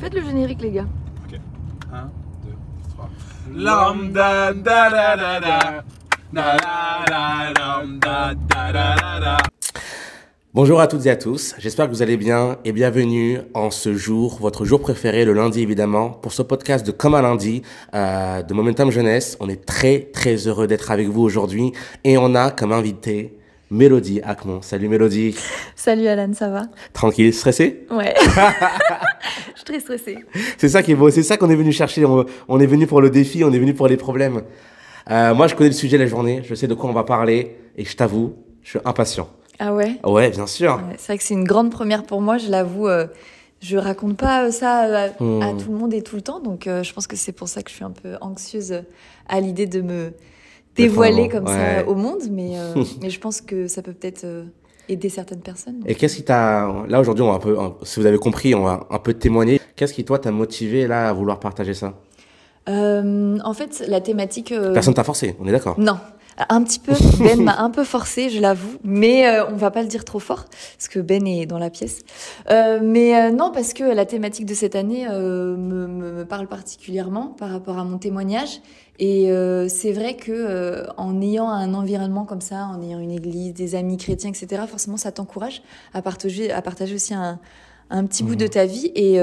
Faites le générique, les gars. Ok. 1, 2, 3. Lambda da da da da. Da da da da da da da. Bonjour à toutes et à tous, j'espère que vous allez bien et bienvenue en ce jour, votre jour préféré, le lundi évidemment, pour ce podcast de Comme un lundi de Momentum Jeunesse. On est très heureux d'être avec vous aujourd'hui et on a comme invité Mélodie Acmon. Salut Mélodie. Salut Alan, ça va? Tranquille, stressée? Ouais. Je suis très stressée. C'est ça qui est beau, c'est ça qu'on est venu chercher, on est venu pour le défi, on est venu pour les problèmes. Moi je connais le sujet de la journée, je sais de quoi on va parler et je t'avoue, je suis impatient. Ah ouais? Ouais, bien sûr. Ouais, c'est vrai que c'est une grande première pour moi, je l'avoue. Je raconte pas ça à tout le monde et tout le temps, donc je pense que c'est pour ça que je suis un peu anxieuse à l'idée de me dévoiler comme ça au monde, mais je pense que ça peut peut-être aider certaines personnes. Et qu'est-ce qui t'a... Là, aujourd'hui, on va un peu, si vous avez compris, on va un peu témoigner. Qu'est-ce qui, toi, t'a motivé là à vouloir partager ça? En fait, la thématique... Personne t'a forcé, on est d'accord? Non. Un petit peu, Ben m'a un peu forcé, je l'avoue, mais on va pas le dire trop fort, parce que Ben est dans la pièce. Non, parce que la thématique de cette année me parle particulièrement par rapport à mon témoignage. Et c'est vrai que en ayant un environnement comme ça, en ayant une église, des amis chrétiens, etc., forcément, ça t'encourage à partager aussi un petit bout de ta vie. Et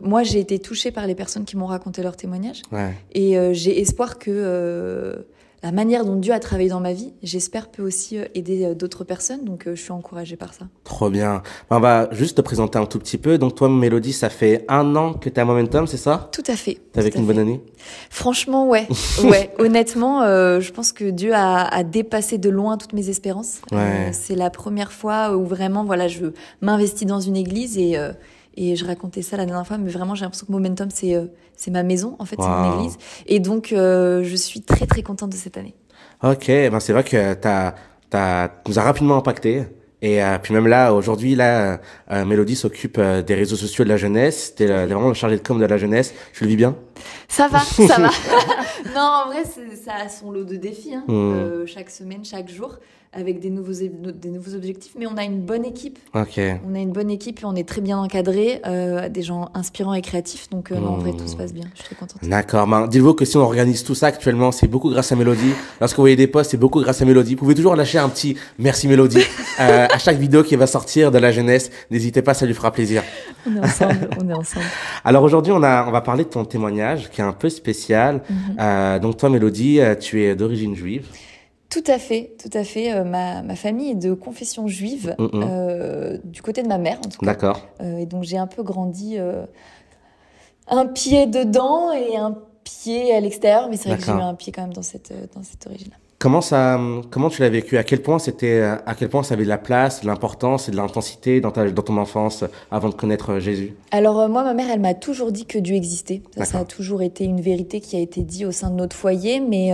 moi, j'ai été touchée par les personnes qui m'ont raconté leur témoignage. Ouais. Et j'ai espoir que... la manière dont Dieu a travaillé dans ma vie, j'espère, peut aussi aider d'autres personnes. Donc, je suis encouragée par ça. Trop bien. On va juste te présenter un tout petit peu. Donc, toi, Mélodie, ça fait 1 an que tu es à Momentum, c'est ça? Tout à fait. T'as vécu une bonne année? Franchement, ouais. Ouais. Honnêtement, je pense que Dieu a dépassé de loin toutes mes espérances. Ouais. C'est la première fois où vraiment, voilà, je m'investis dans une église et je racontais ça la dernière fois, mais vraiment, j'ai l'impression que Momentum, c'est ma maison, en fait, c'est mon église. Et donc, je suis très contente de cette année. Ok, ben c'est vrai que nous a rapidement impacté. Et puis même là, aujourd'hui, là, Mélodie s'occupe des réseaux sociaux de la jeunesse. T'es vraiment le chargé de com de la jeunesse. Tu le vis bien? Ça va. Non, en vrai, ça a son lot de défis, hein. Chaque semaine, chaque jour, avec des nouveaux objectifs. Mais on a une bonne équipe. Ok. On a une bonne équipe et on est très bien encadrés, des gens inspirants et créatifs. Donc, non, en vrai, tout se passe bien. Je suis très contente. D'accord. Ben, dites-vous que si on organise tout ça actuellement, c'est beaucoup grâce à Mélodie. Lorsque vous voyez des posts, c'est beaucoup grâce à Mélodie. Vous pouvez toujours lâcher un petit merci Mélodie à chaque vidéo qui va sortir de la jeunesse. N'hésitez pas, ça lui fera plaisir. On est ensemble. Alors aujourd'hui, on va parler de ton témoignage qui est un peu spécial. Donc toi, Mélodie, tu es d'origine juive. Tout à fait. Ma famille est de confession juive, du côté de ma mère, en tout cas. D'accord. Et donc, j'ai un peu grandi un pied dedans et un pied à l'extérieur, mais c'est vrai que j'ai eu un pied quand même dans cette origine-là. Comment tu l'as vécu? À quel point ça avait de la place, de l'importance et de l'intensité dans ton enfance avant de connaître Jésus? Alors moi, ma mère, elle m'a toujours dit que Dieu existait. Ça a toujours été une vérité qui a été dite au sein de notre foyer, mais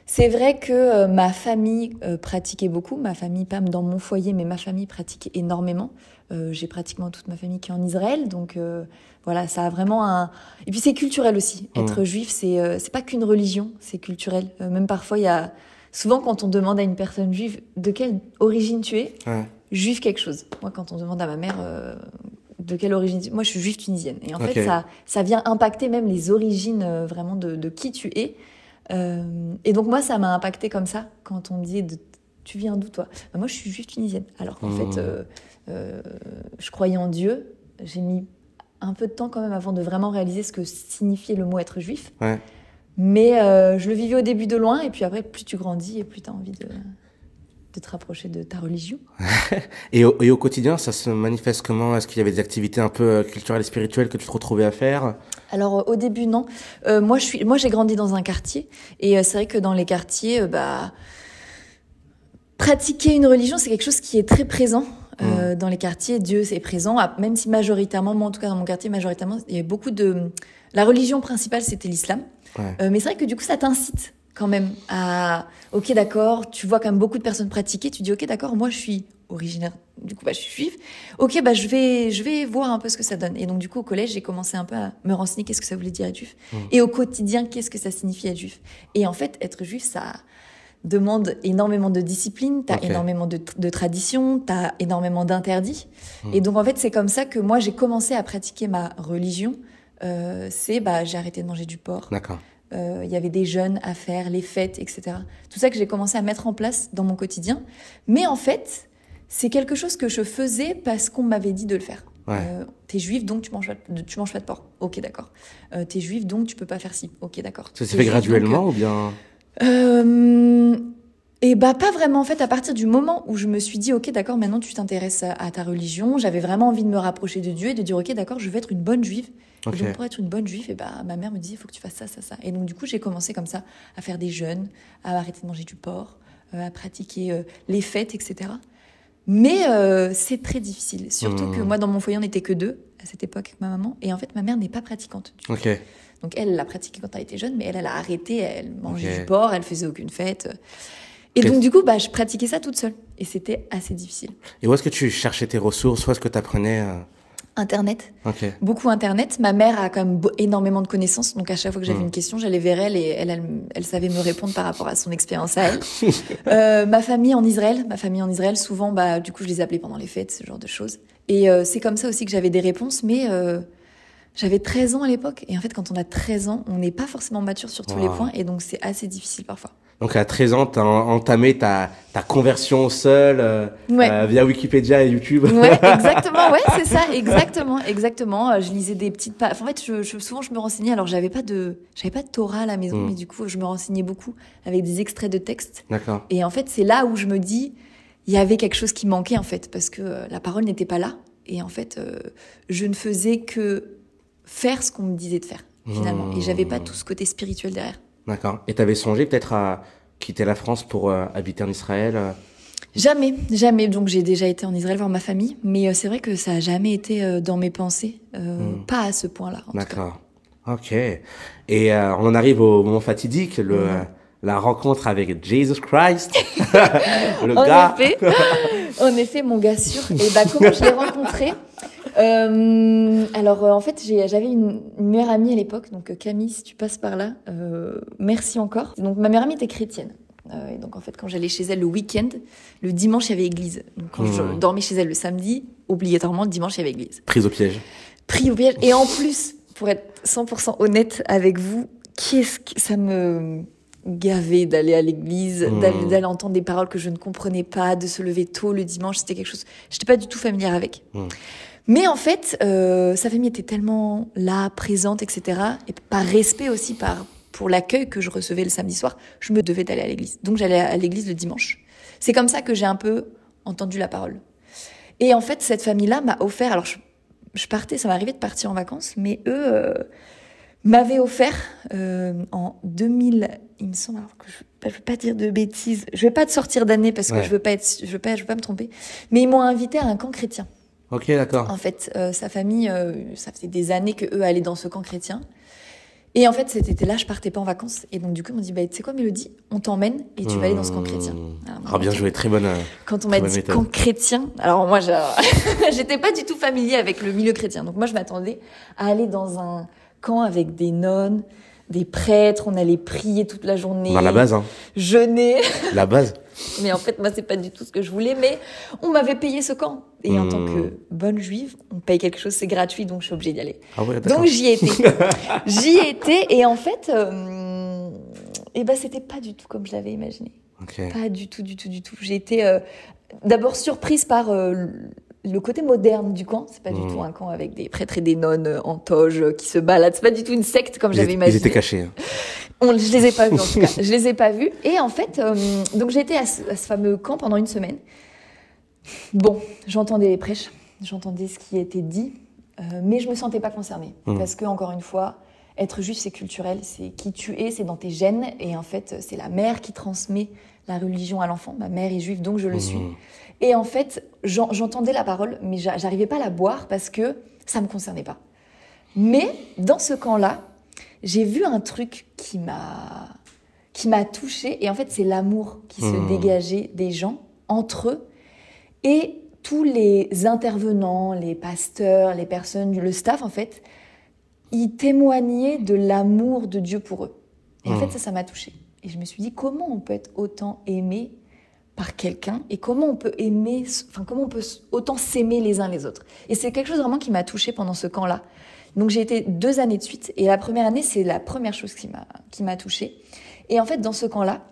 c'est vrai que ma famille pratiquait beaucoup. Ma famille, pas dans mon foyer, mais ma famille pratiquait énormément. J'ai pratiquement toute ma famille qui est en Israël, donc voilà, ça a vraiment un... Et puis c'est culturel aussi. Être juif, c'est pas qu'une religion, c'est culturel. Même parfois, il y a... Souvent, quand on demande à une personne juive de quelle origine tu es, juif quelque chose. Moi, quand on demande à ma mère de quelle origine... Moi, je suis juive tunisienne. Et en fait, ça vient impacter même les origines vraiment de qui tu es. Et donc moi, ça m'a impacté comme ça, quand on me disait tu viens d'où toi? Moi, je suis juive tunisienne. Alors qu'en fait, je croyais en Dieu. J'ai mis un peu de temps quand même avant de vraiment réaliser ce que signifiait le mot être juif. Ouais. Mais je le vivais au début de loin, et puis après, plus tu grandis et plus tu as envie de te rapprocher de ta religion. Et au quotidien, ça se manifeste comment? Est-ce qu'il y avait des activités un peu culturelles et spirituelles que tu te retrouvais à faire? Alors au début, non. Moi, j'ai grandi dans un quartier, et c'est vrai que dans les quartiers, pratiquer une religion, c'est quelque chose qui est très présent. Dans les quartiers, Dieu est présent, même si majoritairement, moi en tout cas dans mon quartier, majoritairement, il y avait beaucoup de... La religion principale, c'était l'islam. Mais c'est vrai que du coup, ça t'incite quand même à... Ok, d'accord, tu vois quand même beaucoup de personnes pratiquer, tu dis ok, d'accord, moi je suis originaire, du coup, je suis juive. Ok, je vais voir un peu ce que ça donne. Et donc du coup, au collège, j'ai commencé un peu à me renseigner qu'est-ce que ça voulait dire être juif. Et au quotidien, qu'est-ce que ça signifie être juif. Et en fait, être juif, demande énormément de discipline, tu as Ok. énormément de traditions, tu as énormément d'interdits. Et donc, en fait, c'est comme ça que moi, j'ai commencé à pratiquer ma religion. J'ai arrêté de manger du porc. D'accord. Il y avait des jeûnes à faire, les fêtes, etc. Tout ça que j'ai commencé à mettre en place dans mon quotidien. Mais en fait, c'est quelque chose que je faisais parce qu'on m'avait dit de le faire. Ouais. T'es juif, donc tu manges pas de porc. Ok, d'accord. T'es juif, donc tu peux pas faire ci. Ok, d'accord. Ça s'est T'es fait juif, graduellement ou bien... Et bah pas vraiment. En fait, à partir du moment où je me suis dit, ok, d'accord, maintenant tu t'intéresses à ta religion, j'avais vraiment envie de me rapprocher de Dieu et de dire, ok, d'accord, je vais être une bonne juive. Ok. Et donc pour être une bonne juive, et bah ma mère me dit, il faut que tu fasses ça, ça, ça. Et donc du coup, j'ai commencé comme ça à faire des jeûnes, à arrêter de manger du porc, à pratiquer les fêtes, etc. Mais c'est très difficile. Surtout que moi, dans mon foyer, on n'était que deux à cette époque avec ma maman. Et en fait, ma mère n'est pas pratiquante du tout. Ok. Donc elle l'a pratiqué quand elle était jeune, mais elle a arrêté, elle mangeait Ok. du porc, elle faisait aucune fête. Et Ok. donc du coup, je pratiquais ça toute seule. Et c'était assez difficile. Et où est-ce que tu cherchais tes ressources? Où est-ce que tu apprenais Internet, Ok. beaucoup Internet. Ma mère a quand même énormément de connaissances, donc à chaque fois que j'avais une question, j'allais vers elle et elle savait me répondre par rapport à son expérience à elle. Ma famille en Israël, souvent, du coup, je les appelais pendant les fêtes, ce genre de choses. Et c'est comme ça aussi que j'avais des réponses, mais j'avais 13 ans à l'époque. Et en fait, quand on a 13 ans, on n'est pas forcément mature sur tous les points, et donc c'est assez difficile parfois. Donc à 13 ans, tu as entamé ta conversion seule via Wikipédia et YouTube. Ouais, exactement, ouais, c'est ça, exactement. Je lisais des petites pages. En fait, souvent, je me renseignais. Alors, j'avais pas de Torah à la maison, mais du coup, je me renseignais beaucoup avec des extraits de textes. D'accord. Et en fait, c'est là où je me dis, il y avait quelque chose qui manquait, en fait, parce que la parole n'était pas là. Et en fait, je ne faisais que faire ce qu'on me disait de faire, finalement. Et j'avais pas tout ce côté spirituel derrière. D'accord. Et tu avais songé peut-être à quitter la France pour habiter en Israël Jamais. Donc j'ai déjà été en Israël voir ma famille, mais c'est vrai que ça a jamais été dans mes pensées, pas à ce point-là. En tout cas. D'accord. Ok. Et on en arrive au moment fatidique, la rencontre avec Jesus Christ, le gars. En effet, mon gars sûr. Et comment je l'ai rencontré en fait, j'avais une meilleure amie à l'époque, donc Camille, si tu passes par là, merci encore. Donc ma meilleure amie était chrétienne. Et donc en fait, quand j'allais chez elle le week-end, le dimanche, il y avait église. Donc quand je dormais chez elle le samedi, obligatoirement, le dimanche, il y avait église. Prise au piège. Pris au piège. Et en plus, pour être 100% honnête avec vous, qu'est-ce que ça me gavait d'aller à l'église, d'aller entendre des paroles que je ne comprenais pas, de se lever tôt le dimanche, c'était quelque chose, j'étais pas du tout familière avec. Mais en fait, sa famille était tellement là, présente, etc. Et par respect aussi, pour l'accueil que je recevais le samedi soir, je me devais d'aller à l'église. Donc j'allais à l'église le dimanche. C'est comme ça que j'ai un peu entendu la parole. Et en fait, cette famille-là m'a offert, alors je partais, ça m'arrivait de partir en vacances, mais eux m'avaient offert en 2000, il me semble, alors que je veux pas dire de bêtises, je vais pas te sortir d'année parce que je veux pas me tromper, mais ils m'ont invité à un camp chrétien. Ok, d'accord. En fait, sa famille, ça faisait des années que eux allaient dans ce camp chrétien. Et en fait, cet été-là, je partais pas en vacances. Et donc, du coup, ils m'ont dit, tu sais quoi, Mélodie, on t'emmène et tu vas aller dans ce camp chrétien. Alors, Bien joué, très bonne. Quand on m'a dit méthode. camp chrétien, alors moi, j'étais pas du tout familier avec le milieu chrétien. Donc moi, je m'attendais à aller dans un camp avec des nonnes, des prêtres, on allait prier toute la journée. La base, hein. Jeûner. La base. Mais en fait, moi, c'est pas du tout ce que je voulais. Mais on m'avait payé ce camp. Et en tant que bonne juive, on paye quelque chose, c'est gratuit, donc je suis obligée d'y aller. Ah ouais, d'accord. Donc j'y étais. Et en fait, c'était pas du tout comme je l'avais imaginé. Okay. Pas du tout. J'ai été d'abord surprise par le côté moderne du camp. C'est pas du tout un camp avec des prêtres et des nonnes en toge qui se baladent. C'est pas du tout une secte comme j'avais imaginé. Ils étaient cachés. Hein. Je les ai pas vus en tout cas. Je les ai pas vus. Et en fait, donc j'ai été à ce fameux camp pendant une semaine. Bon, j'entendais les prêches, j'entendais ce qui était dit, mais je me sentais pas concernée. Parce que, encore une fois, être juif, c'est culturel, c'est qui tu es, c'est dans tes gènes. Et en fait, c'est la mère qui transmet la religion à l'enfant. Ma mère est juive, donc je le suis. Et en fait, j'entendais la parole, mais j'arrivais pas à la boire parce que ça me concernait pas. Mais dans ce camp-là, j'ai vu un truc qui m'a touchée. Et en fait, c'est l'amour qui se dégageait des gens entre eux. Et tous les intervenants, les pasteurs, les personnes, le staff, en fait, ils témoignaient de l'amour de Dieu pour eux. Et en fait, ça m'a touchée. Et je me suis dit, comment on peut être autant aimé par quelqu'un et comment on peut aimer, enfin comment on peut autant s'aimer les uns les autres. Et c'est quelque chose vraiment qui m'a touchée pendant ce camp-là. Donc j'ai été 2 années de suite et la première année, c'est la première chose qui m'a touchée. Et en fait, dans ce camp-là,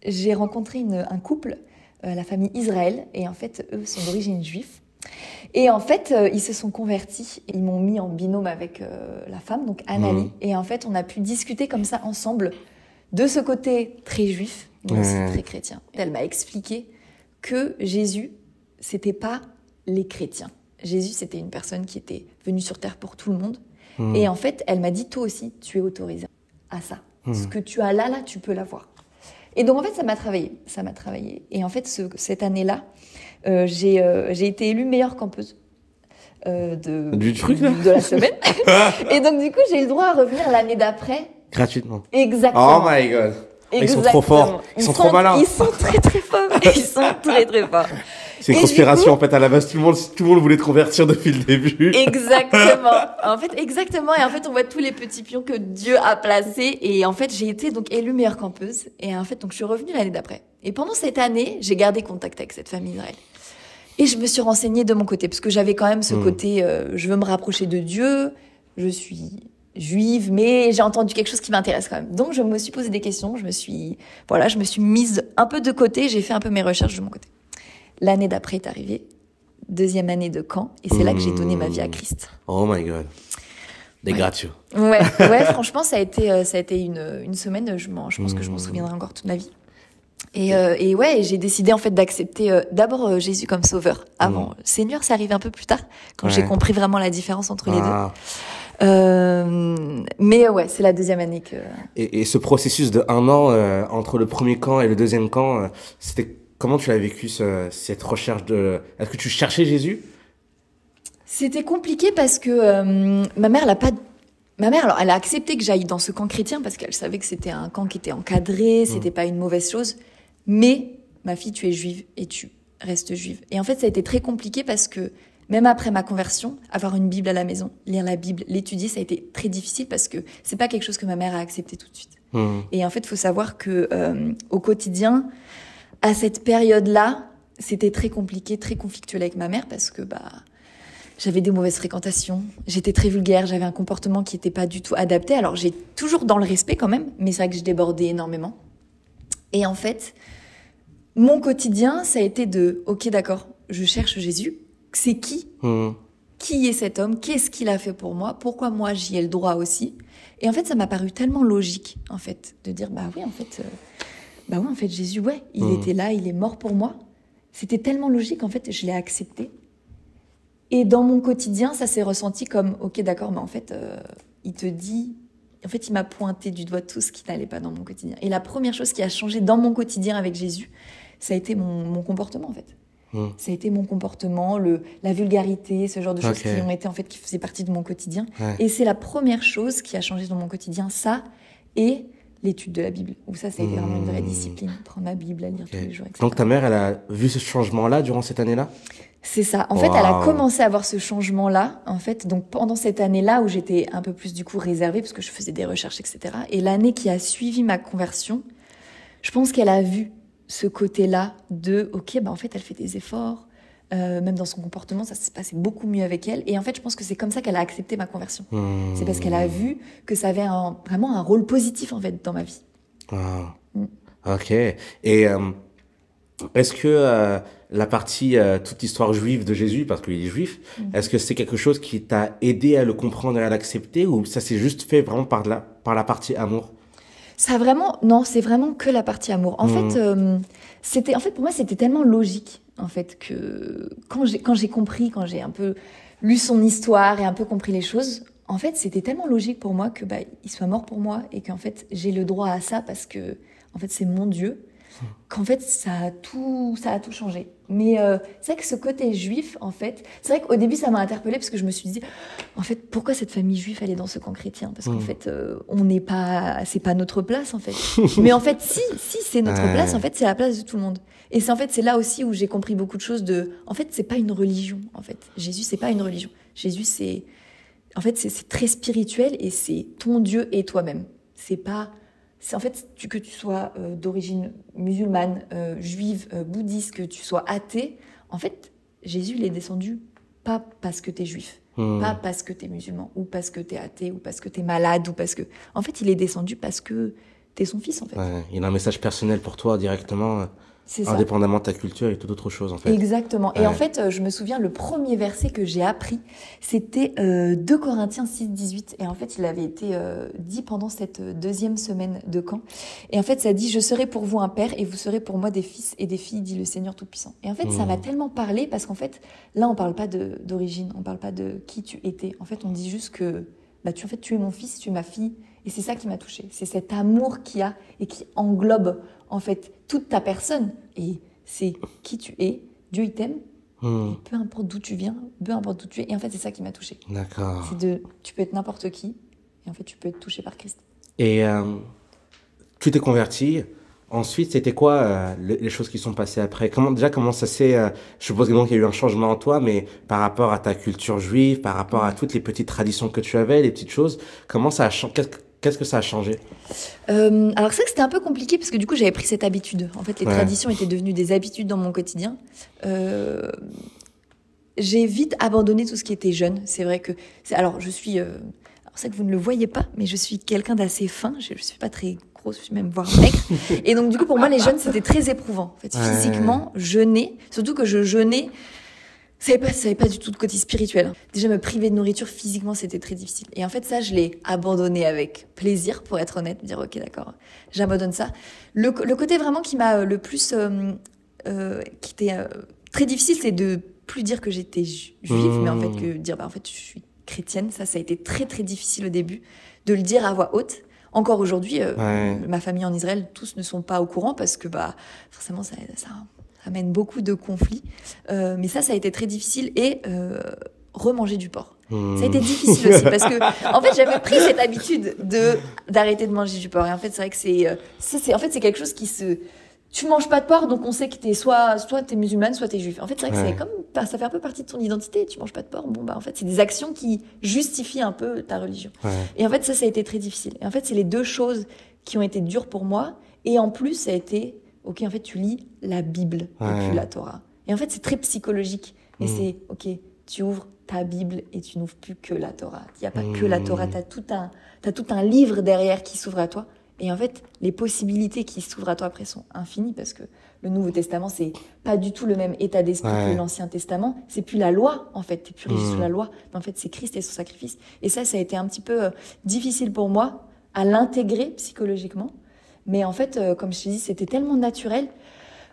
j'ai rencontré un couple, la famille Israël, et en fait, eux sont d'origine juive. Et en fait, ils se sont convertis, ils m'ont mis en binôme avec la femme, donc Anali. Et en fait, on a pu discuter comme ça ensemble de ce côté très juif, mais aussi très chrétien. Elle m'a expliqué que Jésus, c'était pas les chrétiens. Jésus, c'était une personne qui était venue sur terre pour tout le monde. Et en fait, elle m'a dit, toi aussi, tu es autorisé à ça. Ce que tu as là, tu peux l'avoir. Et donc, en fait, ça m'a travaillé. Et en fait, cette année-là, j'ai été élue meilleure campeuse de la semaine. Et donc, du coup, j'ai eu le droit à revenir l'année d'après. Gratuitement. Exactement. Oh my God. Exactement. Ils sont trop forts. Ils sont trop malins. Ils sont très, très forts. Ils sont très, très forts. C'est une conspiration, en fait, à la base. Tout le monde voulait te convertir depuis le début. Exactement. En fait, exactement. Et en fait, on voit tous les petits pions que Dieu a placés. Et en fait, j'ai été donc élue meilleure campeuse. Et en fait, donc, je suis revenue l'année d'après. Et pendant cette année, j'ai gardé contact avec cette famille Israël. Et je me suis renseignée de mon côté. Parce que j'avais quand même ce côté, je veux me rapprocher de Dieu. Je suis juive, mais j'ai entendu quelque chose qui m'intéresse quand même. Donc, je me suis posé des questions. Je me suis mise un peu de côté. J'ai fait un peu mes recherches de mon côté. L'année d'après est arrivée, 2e année de camp, et c'est là que j'ai donné ma vie à Christ. Oh my God. Des gratuits. Ouais, franchement, ça a été une semaine, je pense que je m'en souviendrai encore toute ma vie. Et j'ai décidé en fait d'accepter d'abord Jésus comme sauveur avant. Seigneur, ça arrive un peu plus tard, quand j'ai compris vraiment la différence entre les deux. Mais ouais, c'est la 2e année que... Et ce processus de 1 an entre le premier camp et le 2e camp, c'était... Comment tu as vécu cette recherche de... Est-ce que tu cherchais Jésus ? C'était compliqué parce que ma mère, alors, elle a accepté que j'aille dans ce camp chrétien parce qu'elle savait que c'était un camp qui était encadré, c'était pas une mauvaise chose. Mais, ma fille, tu es juive et tu restes juive. Et en fait, ça a été très compliqué parce que même après ma conversion, avoir une Bible à la maison, lire la Bible, l'étudier, ça a été très difficile parce que c'est pas quelque chose que ma mère a accepté tout de suite. Et en fait, il faut savoir que au quotidien, à cette période-là, c'était très compliqué, très conflictuel avec ma mère parce que j'avais des mauvaises fréquentations, j'étais très vulgaire, j'avais un comportement qui n'était pas du tout adapté. Alors, j'ai toujours dans le respect quand même, mais c'est vrai que je débordais énormément. Et en fait, mon quotidien, ça a été ok, d'accord, je cherche Jésus. C'est qui ? Qui est cet homme ? Qu'est-ce qu'il a fait pour moi ? Pourquoi moi, j'y ai le droit aussi ? Et en fait, ça m'a paru tellement logique, en fait, de dire, en fait, Jésus, il était là, il est mort pour moi. C'était tellement logique, en fait, je l'ai accepté. Et dans mon quotidien, ça s'est ressenti comme, ok, d'accord, mais en fait, il te dit... En fait, il m'a pointé du doigt tout ce qui n'allait pas dans mon quotidien. Et la première chose qui a changé dans mon quotidien avec Jésus, ça a été mon comportement, en fait. Ça a été mon comportement, la vulgarité, ce genre de choses qui ont été, en fait, qui faisaient partie de mon quotidien. Et c'est la première chose qui a changé dans mon quotidien, ça, et... l'étude de la Bible, où ça a été vraiment une vraie discipline. Prendre ma Bible, à lire tous les jours, etc. Donc ta mère, elle a vu ce changement-là durant cette année-là ? C'est ça. En fait, elle a commencé à voir ce changement-là, en fait, donc pendant cette année-là où j'étais un peu plus du coup réservée, parce que je faisais des recherches, etc. Et l'année qui a suivi ma conversion, je pense qu'elle a vu ce côté-là de, ok, en fait, elle fait des efforts, même dans son comportement, ça se passait beaucoup mieux avec elle. Et en fait, je pense que c'est comme ça qu'elle a accepté ma conversion. C'est parce qu'elle a vu que ça avait vraiment un rôle positif, en fait, dans ma vie. Ok. Et est-ce que la partie, toute l'histoire juive de Jésus, parce qu'il est juif, est-ce que c'est quelque chose qui t'a aidé à le comprendre et à l'accepter, ou ça s'est juste fait vraiment par la partie amour ? Non, c'est vraiment que la partie amour. En fait, pour moi, c'était tellement logique, en fait, que quand j'ai compris, quand j'ai un peu lu son histoire et un peu compris les choses, en fait, c'était tellement logique pour moi que il soit mort pour moi et qu'en fait, j'ai le droit à ça parce que, en fait, c'est mon Dieu. Qu'en fait, ça a tout changé. Mais c'est vrai que ce côté juif, en fait, c'est vrai qu'au début, ça m'a interpellée parce que je me suis dit, en fait, pourquoi cette famille juive, elle est dans ce camp chrétien ? Parce qu'en fait, c'est pas notre place, en fait. Mais en fait, si c'est notre place, en fait, c'est la place de tout le monde. Et c'est là aussi où j'ai compris beaucoup de choses en fait, c'est pas une religion, en fait. Jésus, c'est pas une religion. Jésus, c'est très spirituel et c'est ton Dieu et toi-même. C'est pas c'est en fait, que tu sois d'origine musulmane, juive, bouddhiste, que tu sois athée, en fait, Jésus, il est descendu pas parce que tu es juif, pas parce que tu es musulman, ou parce que tu es athée, ou parce que tu es malade, ou parce que... En fait, il est descendu parce que tu es son fils, en fait. Ouais, il a un message personnel pour toi directement, C'est indépendamment de ta culture et toute autre chose, en fait. Exactement. Ouais. Et en fait, je me souviens, le premier verset que j'ai appris, c'était 2 Corinthiens 6, 18. Et en fait, il avait été dit pendant cette deuxième semaine de camp. Et en fait, ça dit « Je serai pour vous un père et vous serez pour moi des fils et des filles, dit le Seigneur Tout-Puissant. » Et en fait, ça m'a tellement parlé parce qu'en fait, là, on parle pas d'origine, on parle pas de qui tu étais. En fait, on dit juste que tu es mon fils, tu es ma fille. Et c'est ça qui m'a touchée. C'est cet amour qu'il y a et qui englobe en fait toute ta personne. Et c'est qui tu es. Dieu, il t'aime. Et peu importe d'où tu viens, peu importe d'où tu es. Et en fait, c'est ça qui m'a touchée. D'accord. Tu peux être n'importe qui. Et en fait, tu peux être touché par Christ. Et tu t'es converti. Ensuite, c'était quoi les choses qui sont passées après? Comment ça s'est... je suppose également qu'il y a eu un changement en toi, mais par rapport à ta culture juive, par rapport à toutes les petites traditions que tu avais, les petites choses, comment ça a changé? Qu'est-ce que ça a changé? Alors c'est vrai que c'était un peu compliqué parce que du coup j'avais pris cette habitude. En fait, les traditions étaient devenues des habitudes dans mon quotidien. J'ai vite abandonné tout ce qui était jeune. C'est vrai que... Alors je suis... alors c'est que vous ne le voyez pas, mais je suis quelqu'un d'assez fin. Je suis pas très grosse, je suis même voire maigre. Et donc du coup pour moi les jeûnes c'était très éprouvant. En fait, physiquement, jeûner, surtout que je jeûnais... Ça n'avait pas du tout de côté spirituel. Déjà, me priver de nourriture physiquement, c'était très difficile. Et en fait, ça, je l'ai abandonné avec plaisir, pour être honnête, me dire, ok, d'accord, j'abandonne ça. Le côté vraiment qui m'a le plus, qui était très difficile, c'est de plus dire que j'étais juive, mais en fait, que dire, en fait, je suis chrétienne. Ça a été très, très difficile au début, de le dire à voix haute. Encore aujourd'hui, ma famille en Israël, tous ne sont pas au courant parce que, forcément, ça amène beaucoup de conflits. Mais ça a été très difficile. Et remanger du porc. Ça a été difficile aussi parce que, en fait, j'avais pris cette habitude d'arrêter de manger du porc. Et en fait, c'est vrai que c'est quelque chose qui se... Tu manges pas de porc, donc on sait que soit t'es musulmane, soit t'es juif. En fait, c'est vrai que c'est comme, ça fait un peu partie de ton identité. Tu manges pas de porc, en fait, c'est des actions qui justifient un peu ta religion. Et en fait, ça a été très difficile. Et en fait, c'est les deux choses qui ont été dures pour moi. Et en plus, ça a été, ok, en fait, tu lis la Bible et puis la Torah. Et en fait, c'est très psychologique. Et c'est, ok, tu ouvres ta Bible et tu n'ouvres plus que la Torah. Il n'y a pas que la Torah, t'as tout un livre derrière qui s'ouvre à toi. Et en fait, les possibilités qui s'ouvrent à toi après sont infinies parce que le Nouveau Testament, c'est pas du tout le même état d'esprit que l'Ancien Testament. C'est plus la loi, en fait. T'es plus régi sous la loi. Mais en fait, c'est Christ et son sacrifice. Et ça a été un petit peu difficile pour moi à l'intégrer psychologiquement. Mais en fait, comme je t'ai dit, c'était tellement naturel.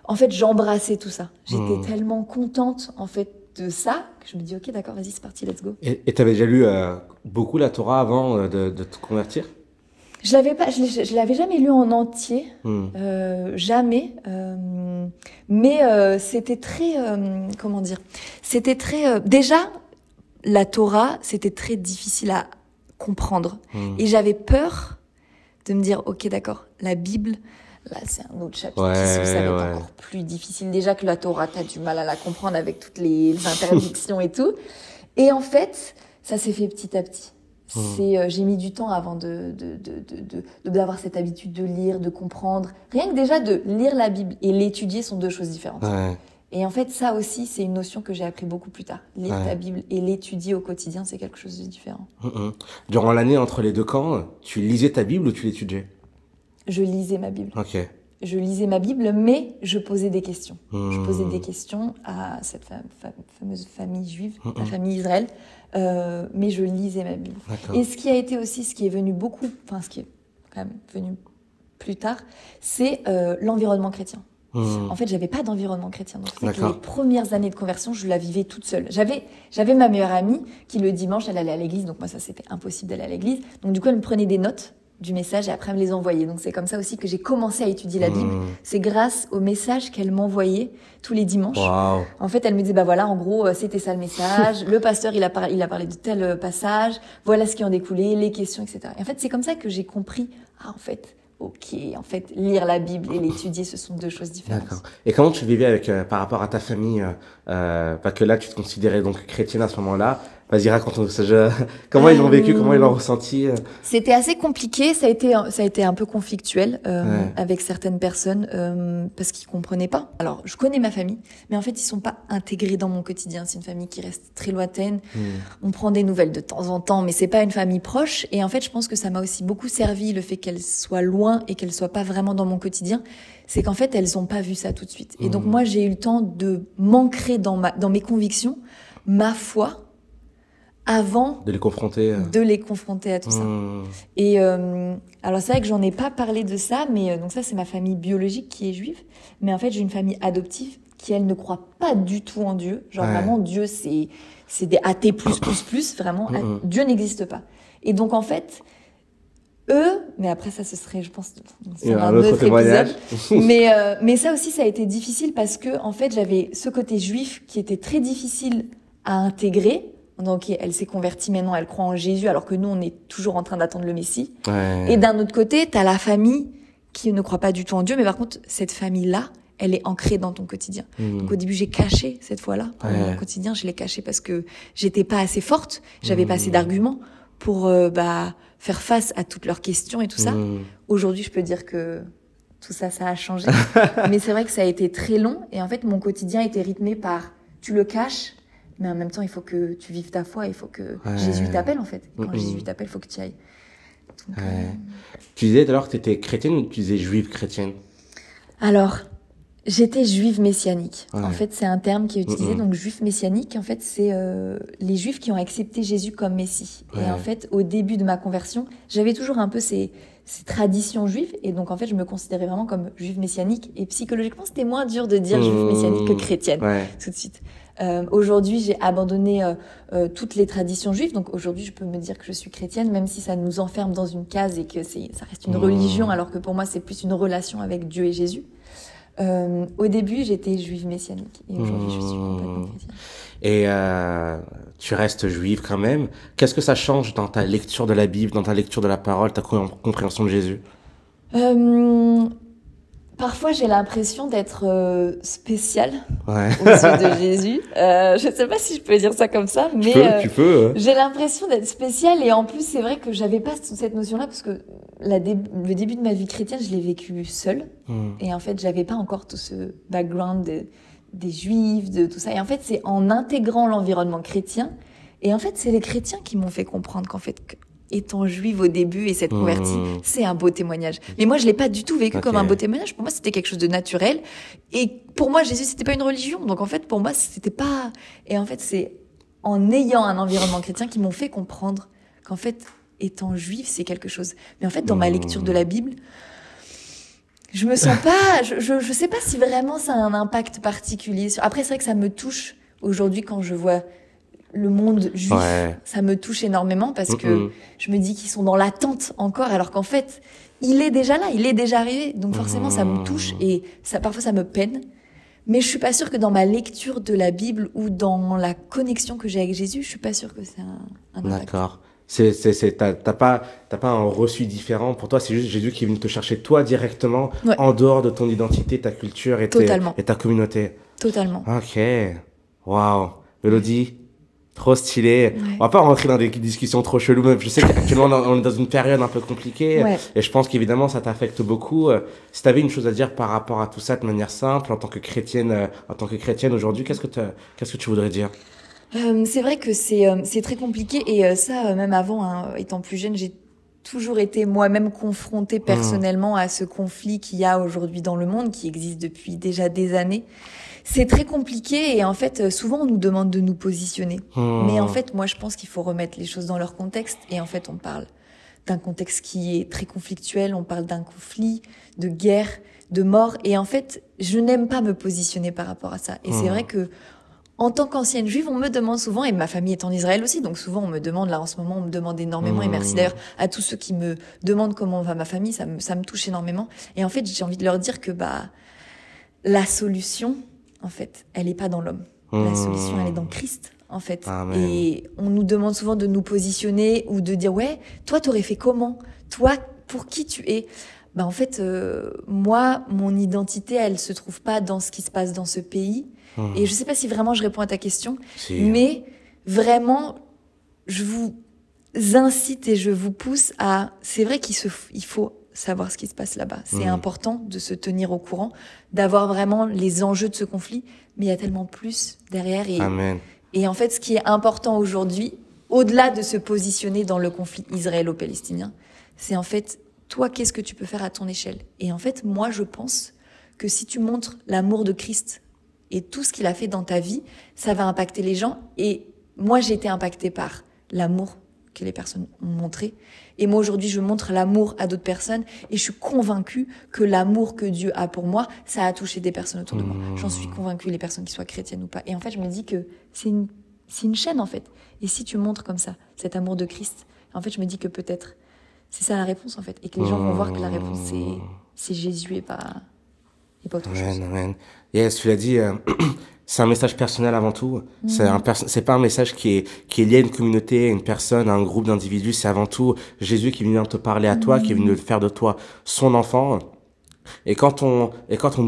En fait, j'embrassais tout ça. J'étais tellement contente, en fait, de ça, que je me dis, ok, d'accord, vas-y, c'est parti, let's go. Et t'avais déjà lu beaucoup la Torah avant de te convertir? Je l'avais jamais lu en entier, jamais. Mais c'était très, comment dire, c'était très. Déjà, la Torah, c'était très difficile à comprendre, et j'avais peur de me dire, ok, d'accord, la Bible. Là, c'est un autre chapitre qui s'ouvre, ça va être encore plus difficile. Déjà que la Torah, t'as du mal à la comprendre avec toutes les interdictions et tout. Et en fait, ça s'est fait petit à petit. J'ai mis du temps avant d'avoir cette habitude de lire, de comprendre. Rien que déjà de lire la Bible et l'étudier sont deux choses différentes. Et en fait, ça aussi, c'est une notion que j'ai appris beaucoup plus tard. Lire ta Bible et l'étudier au quotidien, c'est quelque chose de différent. Durant l'année, entre les deux camps, tu lisais ta Bible ou tu l'étudiais? Je lisais ma Bible. Ok. Je lisais ma Bible, mais je posais des questions. Je posais des questions à cette fameuse famille juive, la famille Israël, mais je lisais ma Bible. Et ce qui a été aussi, ce qui est venu beaucoup, enfin ce qui est quand même venu plus tard, c'est l'environnement chrétien. En fait, j'avais pas d'environnement chrétien. Donc, c'est que les premières années de conversion, je la vivais toute seule. J'avais ma meilleure amie qui, le dimanche, elle allait à l'église. Donc, moi, ça, c'était impossible d'aller à l'église. Donc, du coup, elle me prenait des notes du message et après elle me les envoyait. Donc c'est comme ça aussi que j'ai commencé à étudier la Bible. C'est grâce aux messages qu'elle m'envoyait tous les dimanches. En fait, elle me disait, voilà, en gros, c'était ça le message. Le pasteur, il a parlé de tel passage. Voilà ce qui en découlait, les questions, etc. Et en fait, c'est comme ça que j'ai compris, en fait, lire la Bible et l'étudier, ce sont deux choses différentes. D'accord. Et comment tu vivais avec, par rapport à ta famille, parce que là, tu te considérais donc chrétienne à ce moment-là, Vas-y, raconte-nous. Comment ils l'ont vécu, comment ils l'ont ressenti. C'était assez compliqué, ça a été un peu conflictuel avec certaines personnes parce qu'ils comprenaient pas. Alors, je connais ma famille, mais en fait, ils sont pas intégrés dans mon quotidien. C'est une famille qui reste très lointaine. On prend des nouvelles de temps en temps, mais c'est pas une famille proche. Et en fait, je pense que ça m'a aussi beaucoup servi le fait qu'elle soit loin et qu'elle soit pas vraiment dans mon quotidien. C'est qu'en fait, elles ont pas vu ça tout de suite. Et donc, moi, j'ai eu le temps de m'ancrer dans mes convictions, ma foi, avant de les confronter à tout ça. Et alors c'est vrai que j'en ai pas parlé de ça, mais donc ça c'est ma famille biologique qui est juive, mais en fait j'ai une famille adoptive qui elle ne croit pas du tout en Dieu. Genre vraiment Dieu c'est des athées plus vraiment Dieu n'existe pas. Et donc en fait eux, mais après ça ce serait je pense un autre témoignage. mais ça aussi ça a été difficile parce que en fait j'avais ce côté juif qui était très difficile à intégrer. Donc, elle s'est convertie maintenant, elle croit en Jésus, alors que nous, on est toujours en train d'attendre le Messie. Et d'un autre côté, t'as la famille qui ne croit pas du tout en Dieu, mais par contre, cette famille-là, elle est ancrée dans ton quotidien. Donc, au début, j'ai caché cette foi-là. Mon quotidien, je l'ai caché parce que j'étais pas assez forte, j'avais pas assez d'arguments pour faire face à toutes leurs questions et tout ça. Aujourd'hui, je peux dire que tout ça, ça a changé. Mais c'est vrai que ça a été très long. Et en fait, mon quotidien était rythmé par tu le caches, mais en même temps, il faut que tu vives ta foi, il faut que Jésus t'appelle, en fait. Quand Jésus t'appelle, il faut que tu y ailles. Donc, Tu disais alors que tu étais chrétienne ou tu disais juive chrétienne? Alors, j'étais juive messianique. En fait, c'est un terme qui est utilisé. Donc, juif messianique, en fait, c'est les juifs qui ont accepté Jésus comme Messie. Et en fait, au début de ma conversion, j'avais toujours un peu ces traditions juives. Et donc, en fait, je me considérais vraiment comme juive messianique. Et psychologiquement, c'était moins dur de dire juive messianique que chrétienne, tout de suite. Aujourd'hui, j'ai abandonné toutes les traditions juives. Donc aujourd'hui, je peux me dire que je suis chrétienne, même si ça nous enferme dans une case et que ça reste une religion, alors que pour moi, c'est plus une relation avec Dieu et Jésus. Au début, j'étais juive messianique et aujourd'hui, je suis complètement chrétienne. Et tu restes juive quand même. Qu'est-ce que ça change dans ta lecture de la Bible, dans ta lecture de la parole, ta compréhension de Jésus? Parfois, j'ai l'impression d'être spéciale aux yeux de Jésus. Je sais pas si je peux dire ça comme ça, mais tu peux. J'ai l'impression d'être spéciale et en plus, c'est vrai que j'avais pas cette notion-là parce que le début de ma vie chrétienne, je l'ai vécu seule. Et en fait, j'avais pas encore tout ce background des juifs, de tout ça. Et en fait, c'est en intégrant l'environnement chrétien. Et en fait, c'est les chrétiens qui m'ont fait comprendre qu'en fait, étant juive au début et s'être convertie, c'est un beau témoignage. Mais moi, je l'ai pas du tout vécu comme un beau témoignage. Pour moi, c'était quelque chose de naturel. Et pour moi, Jésus, c'était pas une religion. Donc, en fait, pour moi, c'était pas... Et en fait, c'est en ayant un environnement chrétien qui m'ont fait comprendre qu'en fait, étant juive, c'est quelque chose. Mais en fait, dans ma lecture de la Bible, je me sens pas... Je sais pas si vraiment ça a un impact particulier. Après, c'est vrai que ça me touche aujourd'hui quand je vois le monde juif, ça me touche énormément parce que je me dis qu'ils sont dans l'attente encore, alors qu'en fait, il est déjà là, il est déjà arrivé. Donc forcément, ça me touche et parfois ça me peine. Mais je suis pas sûre que dans ma lecture de la Bible ou dans la connexion que j'ai avec Jésus, je suis pas sûre que c'est un impact. D'accord. T'as pas un reçu différent. Pour toi, c'est juste Jésus qui est venu te chercher toi directement, en dehors de ton identité, ta culture et ta communauté. Totalement. Ok. Waouh. Mélodie, trop stylé. On va pas rentrer dans des discussions trop cheloues, mais je sais qu'actuellement on est dans une période un peu compliquée et je pense qu'évidemment ça t'affecte beaucoup. Si t'avais une chose à dire par rapport à tout ça de manière simple, en tant que chrétienne aujourd'hui, qu'est-ce que tu voudrais dire? C'est vrai que c'est très compliqué et ça même avant, étant plus jeune, j'ai toujours été moi-même confrontée personnellement à ce conflit qu'il y a aujourd'hui dans le monde, qui existe depuis déjà des années. C'est très compliqué et en fait, souvent on nous demande de nous positionner. Mais en fait, moi je pense qu'il faut remettre les choses dans leur contexte et en fait on parle d'un contexte qui est très conflictuel, on parle d'un conflit, de guerre, de mort et en fait, je n'aime pas me positionner par rapport à ça. Et c'est vrai que en tant qu'ancienne juive, on me demande souvent, et ma famille est en Israël aussi, donc souvent on me demande, là en ce moment on me demande énormément, et merci d'ailleurs à tous ceux qui me demandent comment va ma famille, ça me touche énormément. Et en fait, j'ai envie de leur dire que la solution, en fait, elle est pas dans l'homme. La solution, elle est dans Christ, en fait. Amen. Et on nous demande souvent de nous positionner ou de dire, ouais, toi t'aurais fait comment? Toi, pour qui tu es? En fait, moi, mon identité, elle se trouve pas dans ce qui se passe dans ce pays. Et je sais pas si vraiment je réponds à ta question, mais vraiment, je vous incite et je vous pousse à... C'est vrai il faut savoir ce qui se passe là-bas. C'est important de se tenir au courant, d'avoir vraiment les enjeux de ce conflit, mais il y a tellement plus derrière. Amen. Et en fait, ce qui est important aujourd'hui, au-delà de se positionner dans le conflit israélo-palestinien, c'est en fait, toi, qu'est-ce que tu peux faire à ton échelle? Et en fait, moi, je pense que si tu montres l'amour de Christ et tout ce qu'il a fait dans ta vie, ça va impacter les gens. Et moi, j'ai été impactée par l'amour que les personnes ont montré. Et moi, aujourd'hui, je montre l'amour à d'autres personnes et je suis convaincue que l'amour que Dieu a pour moi, ça a touché des personnes autour de moi. J'en suis convaincue, les personnes qui soient chrétiennes ou pas. Et en fait, je me dis que c'est une chaîne, en fait. Et si tu montres comme ça cet amour de Christ, en fait, je me dis que peut-être c'est ça la réponse, en fait. Et que les gens vont voir que la réponse, c'est Jésus et pas autre chose. Amen. Yes, tu l'as dit, c'est un message personnel avant tout. C'est pas un message qui est lié à une communauté, à une personne, à un groupe d'individus. C'est avant tout Jésus qui vient te parler à toi, qui vient de faire de toi son enfant. Et quand on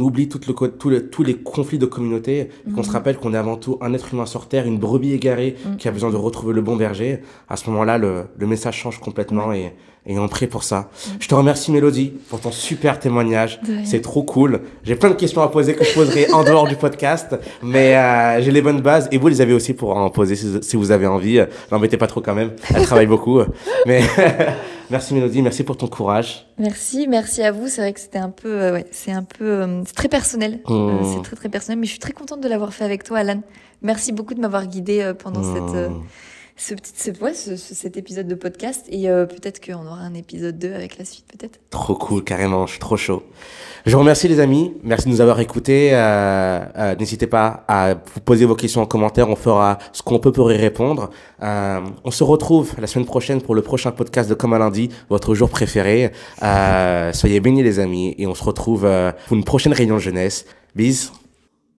oublie tous les conflits de communauté, et qu'on se rappelle qu'on est avant tout un être humain sur terre, une brebis égarée qui a besoin de retrouver le bon berger, à ce moment-là, le message change complètement et on prie pour ça. Je te remercie, Mélodie, pour ton super témoignage. C'est trop cool. J'ai plein de questions à poser que je poserai en dehors du podcast, mais j'ai les bonnes bases et vous les avez aussi pour en poser si vous avez envie. N'embêtez pas trop quand même. Elle travaille beaucoup. Mais merci, Mélodie. Merci pour ton courage. Merci à vous. C'est vrai que c'était un peu, c'est très personnel. C'est très, très personnel, mais je suis très contente de l'avoir fait avec toi, Alan. Merci beaucoup de m'avoir guidée pendant cet épisode de podcast et peut-être qu'on aura un épisode 2 avec la suite, peut-être. Trop cool, carrément, je suis trop chaud. Je vous remercie les amis, merci de nous avoir écoutés. N'hésitez pas à vous poser vos questions en commentaire, on fera ce qu'on peut pour y répondre. On se retrouve la semaine prochaine pour le prochain podcast de Comme un lundi, votre jour préféré. Soyez bénis les amis et on se retrouve pour une prochaine réunion jeunesse. Bis.